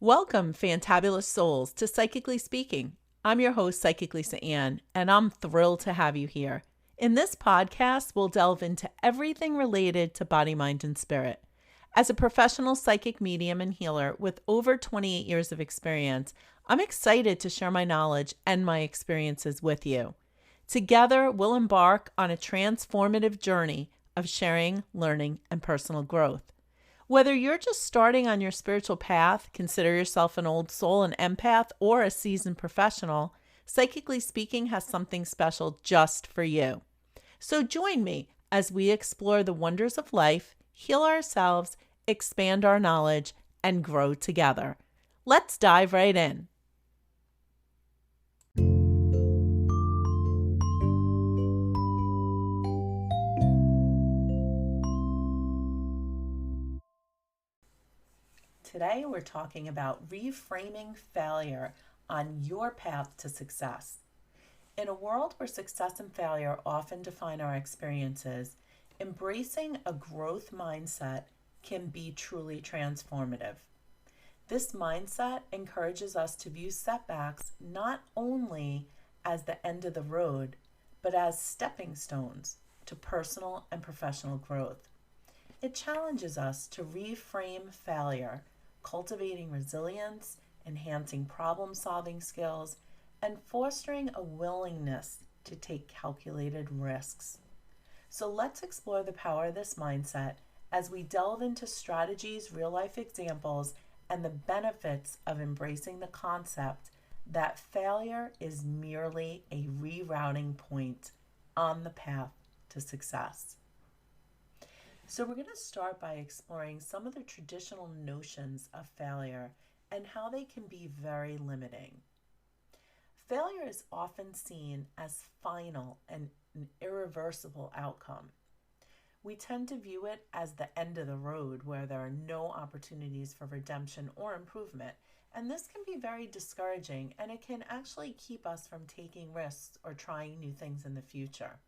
Welcome, fantabulous souls, to Psychically Speaking. I'm your host, Psychic Lisa Ann, and I'm thrilled to have you here. In this podcast, we'll delve into everything related to body, mind, and spirit. As a professional psychic medium and healer with over 28 years of experience, I'm excited to share my knowledge and my experiences with you. Together, we'll embark on a transformative journey of sharing, learning, and personal growth. Whether you're just starting on your spiritual path, consider yourself an old soul, an empath, or a seasoned professional, Psychically Speaking has something special just for you. So join me as we explore the wonders of life, heal ourselves, expand our knowledge, and grow together. Let's dive right in. Today, we're talking about reframing failure on your path to success. In a world where success and failure often define our experiences, embracing a growth mindset can be truly transformative. This mindset encourages us to view setbacks not only as the end of the road, but as stepping stones to personal and professional growth. It challenges us to reframe failure, cultivating resilience, enhancing problem-solving skills, and fostering a willingness to take calculated risks. So let's explore the power of this mindset as we delve into strategies, real-life examples, and the benefits of embracing the concept that failure is merely a rerouting point on the path to success. So we're going to start by exploring some of the traditional notions of failure and how they can be very limiting. Failure is often seen as final and an irreversible outcome. We tend to view it as the end of the road where there are no opportunities for redemption or improvement, and this can be very discouraging, and it can actually keep us from taking risks or trying new things in the future.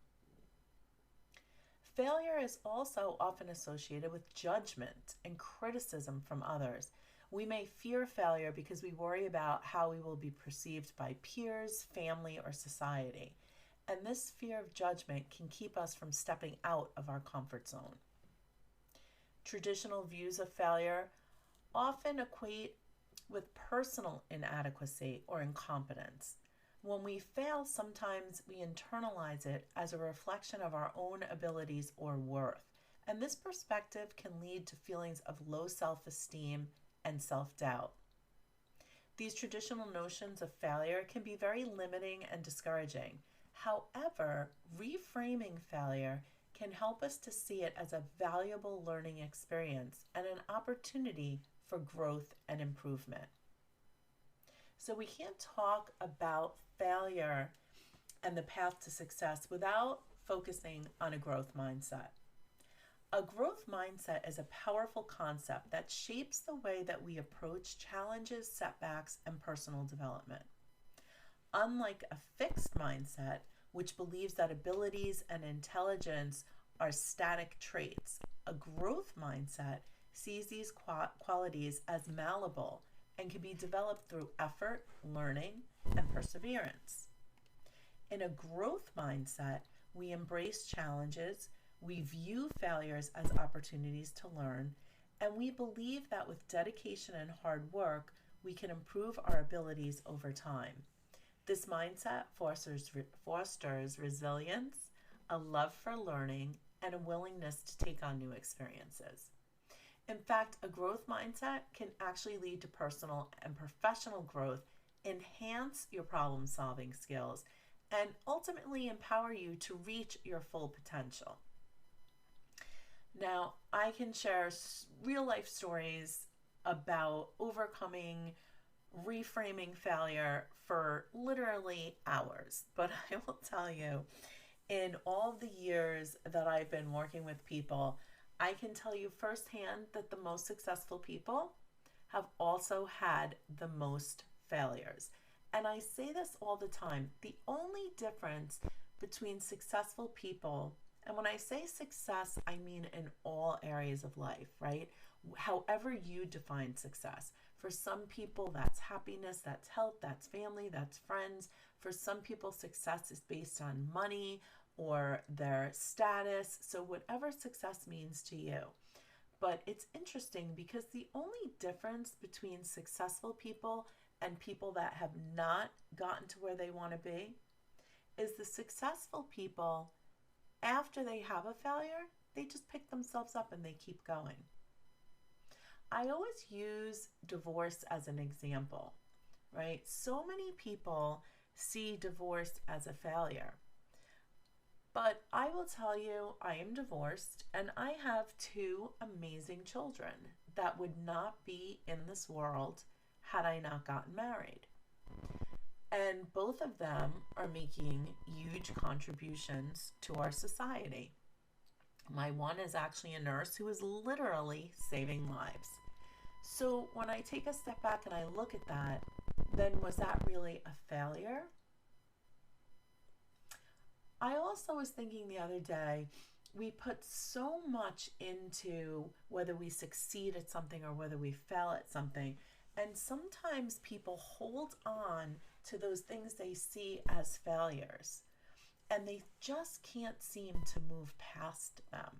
Failure is also often associated with judgment and criticism from others. We may fear failure because we worry about how we will be perceived by peers, family, or society. And this fear of judgment can keep us from stepping out of our comfort zone. Traditional views of failure often equate with personal inadequacy or incompetence. When we fail, sometimes we internalize it as a reflection of our own abilities or worth. And this perspective can lead to feelings of low self-esteem and self-doubt. These traditional notions of failure can be very limiting and discouraging. However, reframing failure can help us to see it as a valuable learning experience and an opportunity for growth and improvement. So we can't talk about failure and the path to success without focusing on a growth mindset. A growth mindset is a powerful concept that shapes the way that we approach challenges, setbacks, and personal development. Unlike a fixed mindset, which believes that abilities and intelligence are static traits, a growth mindset sees these qualities as malleable and can be developed through effort, learning, and perseverance. In a growth mindset, we embrace challenges, we view failures as opportunities to learn, and we believe that with dedication and hard work, we can improve our abilities over time. This mindset fosters resilience, a love for learning, and a willingness to take on new experiences. In fact, a growth mindset can actually lead to personal and professional growth, enhance your problem-solving skills, and ultimately empower you to reach your full potential. Now, I can share real-life stories about overcoming, reframing failure for literally hours, but I will tell you, in all the years that I've been working with people, I can tell you firsthand that the most successful people have also had the most failures. And I say this all the time. The only difference between successful people, and when I say success, I mean in all areas of life, right? however you define success. For some people, that's happiness, that's health, that's family, that's friends. For some people, success is based on money or their status. So, whatever success means to you. But it's interesting because the only difference between successful people and people that have not gotten to where they want to be is the successful people, after they have a failure, they just pick themselves up and they keep going. I always use divorce as an example, right? So many people see divorce as a failure. But I will tell you, I am divorced and I have two amazing children that would not be in this world had I not gotten married. And both of them are making huge contributions to our society. My one is actually a nurse who is literally saving lives. So when I take a step back and I look at that, then was that really a failure? I also was thinking the other day, we put so much into whether we succeed at something or whether we fail at something. And sometimes people hold on to those things they see as failures, and they just can't seem to move past them.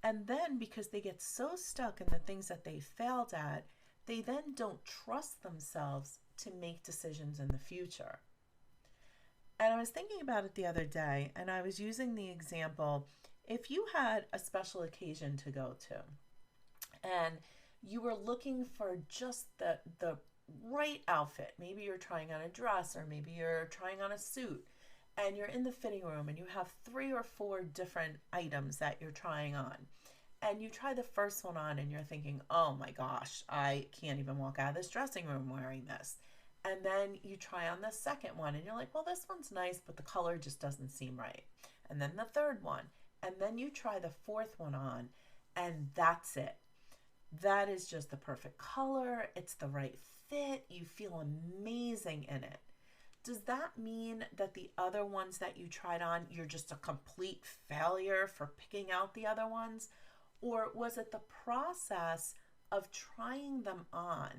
And then because they get so stuck in the things that they failed at, they then don't trust themselves to make decisions in the future. And I was thinking about it the other day, and I was using the example, if you had a special occasion to go to, and you were looking for just the right outfit, maybe you're trying on a dress, or maybe you're trying on a suit, and you're in the fitting room, and you have 3 or 4 different items that you're trying on. And you try the first one on, and you're thinking, oh my gosh, I can't even walk out of this dressing room wearing this. And then you try on the second one and you're like, well, this one's nice, but the color just doesn't seem right. And then the third one. And then you try the fourth one on, and that's it. That is just the perfect color. It's the right fit. You feel amazing in it. Does that mean that the other ones that you tried on, you're just a complete failure for picking out the other ones? Or was it the process of trying them on,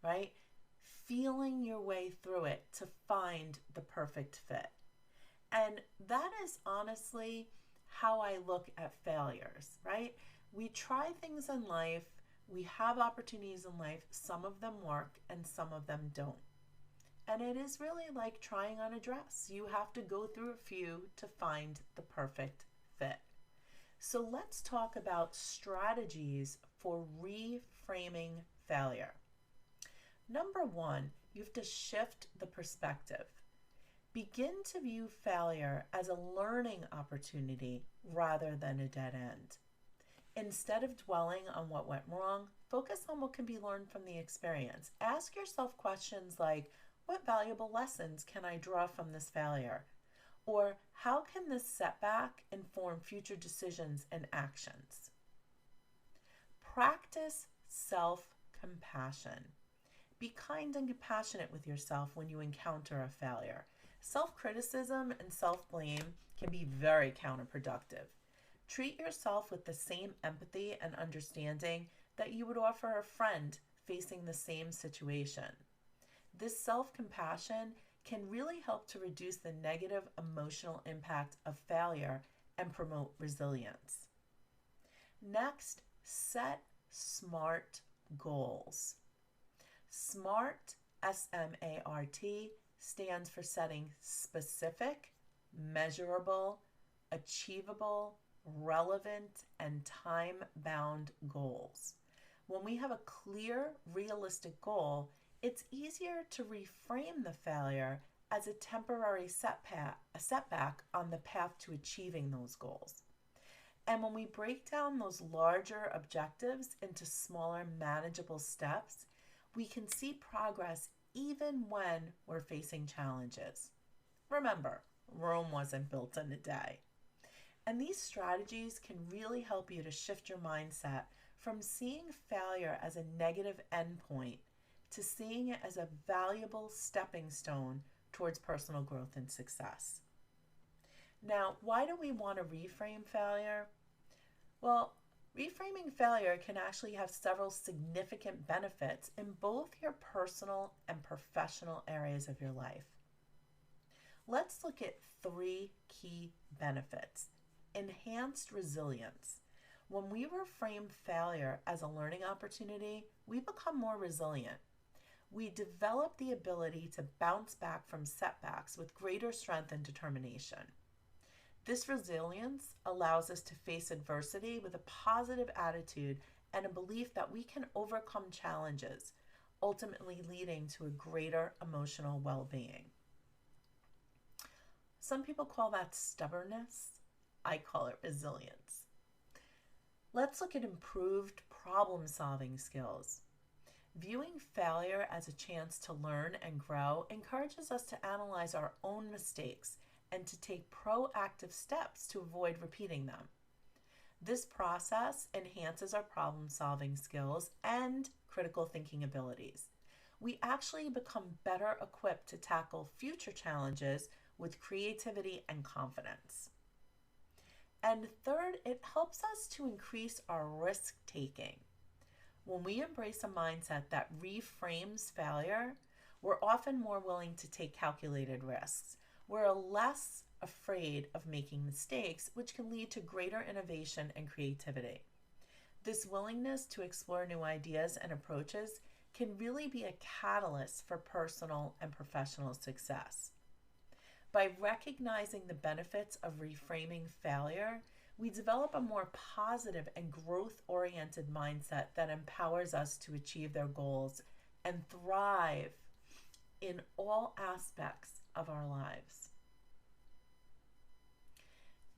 right? Feeling your way through it to find the perfect fit. And that is honestly how I look at failures, right? We try things in life, we have opportunities in life, some of them work and some of them don't. And it is really like trying on a dress. You have to go through a few to find the perfect fit. So let's talk about strategies for reframing failure. Number 1, you have to shift the perspective. Begin to view failure as a learning opportunity rather than a dead end. Instead of dwelling on what went wrong, focus on what can be learned from the experience. Ask yourself questions like, what valuable lessons can I draw from this failure? Or how can this setback inform future decisions and actions? Practice self-compassion. Be kind and compassionate with yourself when you encounter a failure. Self-criticism and self-blame can be very counterproductive. Treat yourself with the same empathy and understanding that you would offer a friend facing the same situation. This self-compassion can really help to reduce the negative emotional impact of failure and promote resilience. Next, set SMART goals. SMART, S-M-A-R-T, stands for setting specific, measurable, achievable, relevant, and time-bound goals. When we have a clear, realistic goal, it's easier to reframe the failure as a temporary setback on the path to achieving those goals. And when we break down those larger objectives into smaller, manageable steps, we can see progress even when we're facing challenges. Remember, Rome wasn't built in a day. And these strategies can really help you to shift your mindset from seeing failure as a negative endpoint to seeing it as a valuable stepping stone towards personal growth and success. Now, why do we want to reframe failure? Well, Reframing failure can actually have several significant benefits in both your personal and professional areas of your life. Let's look at three key benefits. Enhanced resilience. When we reframe failure as a learning opportunity, we become more resilient. We develop the ability to bounce back from setbacks with greater strength and determination. This resilience allows us to face adversity with a positive attitude and a belief that we can overcome challenges, ultimately leading to a greater emotional well-being. Some people call that stubbornness. I call it resilience. Let's look at improved problem-solving skills. Viewing failure as a chance to learn and grow encourages us to analyze our own mistakes and to take proactive steps to avoid repeating them. This process enhances our problem-solving skills and critical thinking abilities. We actually become better equipped to tackle future challenges with creativity and confidence. And third, it helps us to increase our risk-taking. When we embrace a mindset that reframes failure, we're often more willing to take calculated risks. We're less afraid of making mistakes, which can lead to greater innovation and creativity. This willingness to explore new ideas and approaches can really be a catalyst for personal and professional success. By recognizing the benefits of reframing failure, we develop a more positive and growth-oriented mindset that empowers us to achieve their goals and thrive in all aspects of our lives.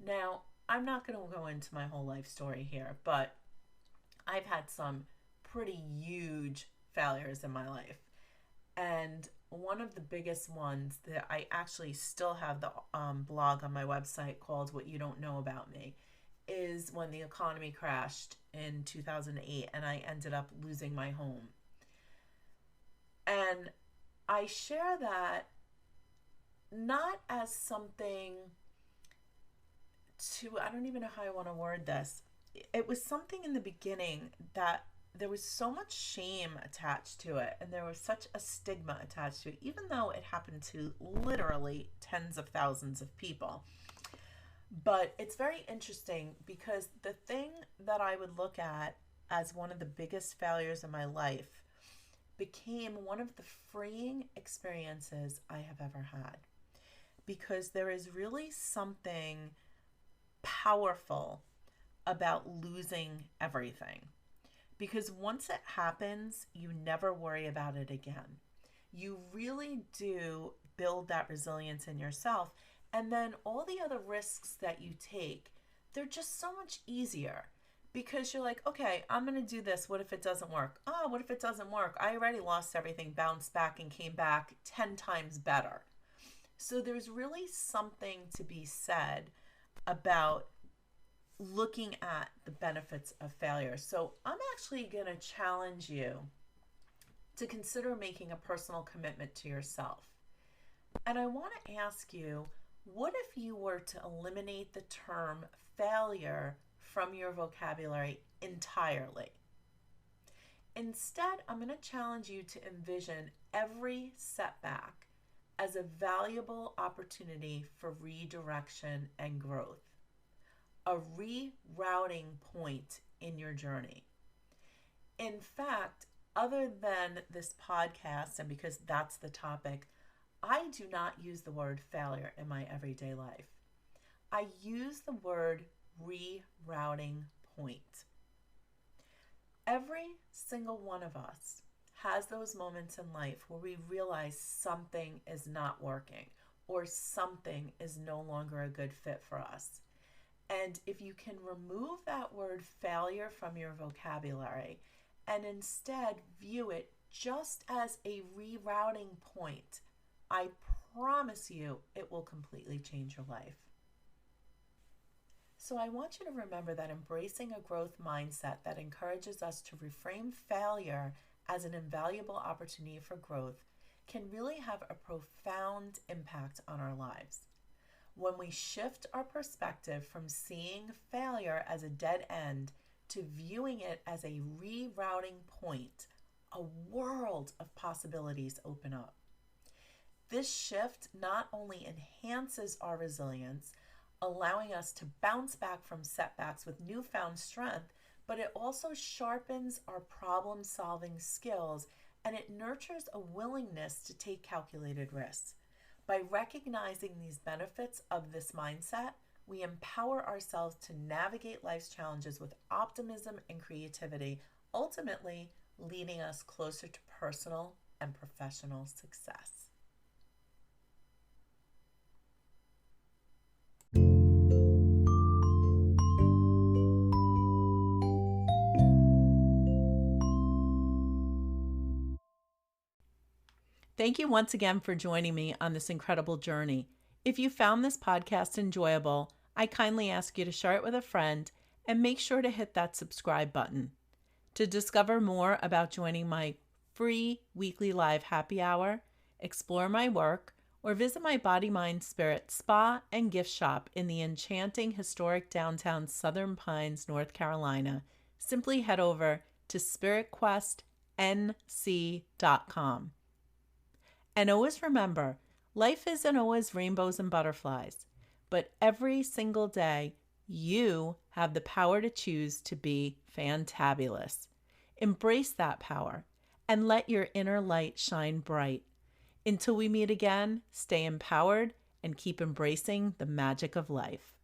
Now, I'm not going to go into my whole life story here, but I've had some pretty huge failures in my life. And one of the biggest ones that I actually still have the blog on my website called What You Don't Know About Me is when the economy crashed in 2008 and I ended up losing my home. And I share that not as something to, I don't even know how I want to word this. It was something in the beginning that there was so much shame attached to it, and there was such a stigma attached to it, even though it happened to literally tens of thousands of people. But it's very interesting because the thing that I would look at as one of the biggest failures in my life became one of the freeing experiences I have ever had. Because there is really something powerful about losing everything. Because once it happens, you never worry about it again. You really do build that resilience in yourself. And then all the other risks that you take, they're just so much easier. Because you're like, okay, I'm going to do this. What if it doesn't work? Oh, what if it doesn't work? I already lost everything, bounced back, and came back 10 times better. So there's really something to be said about looking at the benefits of failure. So I'm actually going to challenge you to consider making a personal commitment to yourself. And I want to ask you, what if you were to eliminate the term failure from your vocabulary entirely? Instead, I'm going to challenge you to envision every setback as a valuable opportunity for redirection and growth, a rerouting point in your journey. In fact, other than this podcast, and because that's the topic, I do not use the word failure in my everyday life. I use the word rerouting point. Every single one of us has those moments in life where we realize something is not working or something is no longer a good fit for us. And if you can remove that word failure from your vocabulary and instead view it just as a rerouting point, I promise you it will completely change your life. So I want you to remember that embracing a growth mindset that encourages us to reframe failure as an invaluable opportunity for growth can really have a profound impact on our lives. When we shift our perspective from seeing failure as a dead end to viewing it as a rerouting point, a world of possibilities open up. This shift not only enhances our resilience, allowing us to bounce back from setbacks with newfound strength, but it also sharpens our problem solving skills and it nurtures a willingness to take calculated risks. By recognizing these benefits of this mindset, we empower ourselves to navigate life's challenges with optimism and creativity, ultimately leading us closer to personal and professional success. Thank you once again for joining me on this incredible journey. If you found this podcast enjoyable, I kindly ask you to share it with a friend and make sure to hit that subscribe button. To discover more about joining my free weekly live happy hour, explore my work, or visit my Body, Mind, Spirit spa and gift shop in the enchanting historic downtown Southern Pines, North Carolina, simply head over to spiritquestnc.com. And always remember, life isn't always rainbows and butterflies, but every single day, you have the power to choose to be fantabulous. Embrace that power and let your inner light shine bright. Until we meet again, stay empowered and keep embracing the magic of life.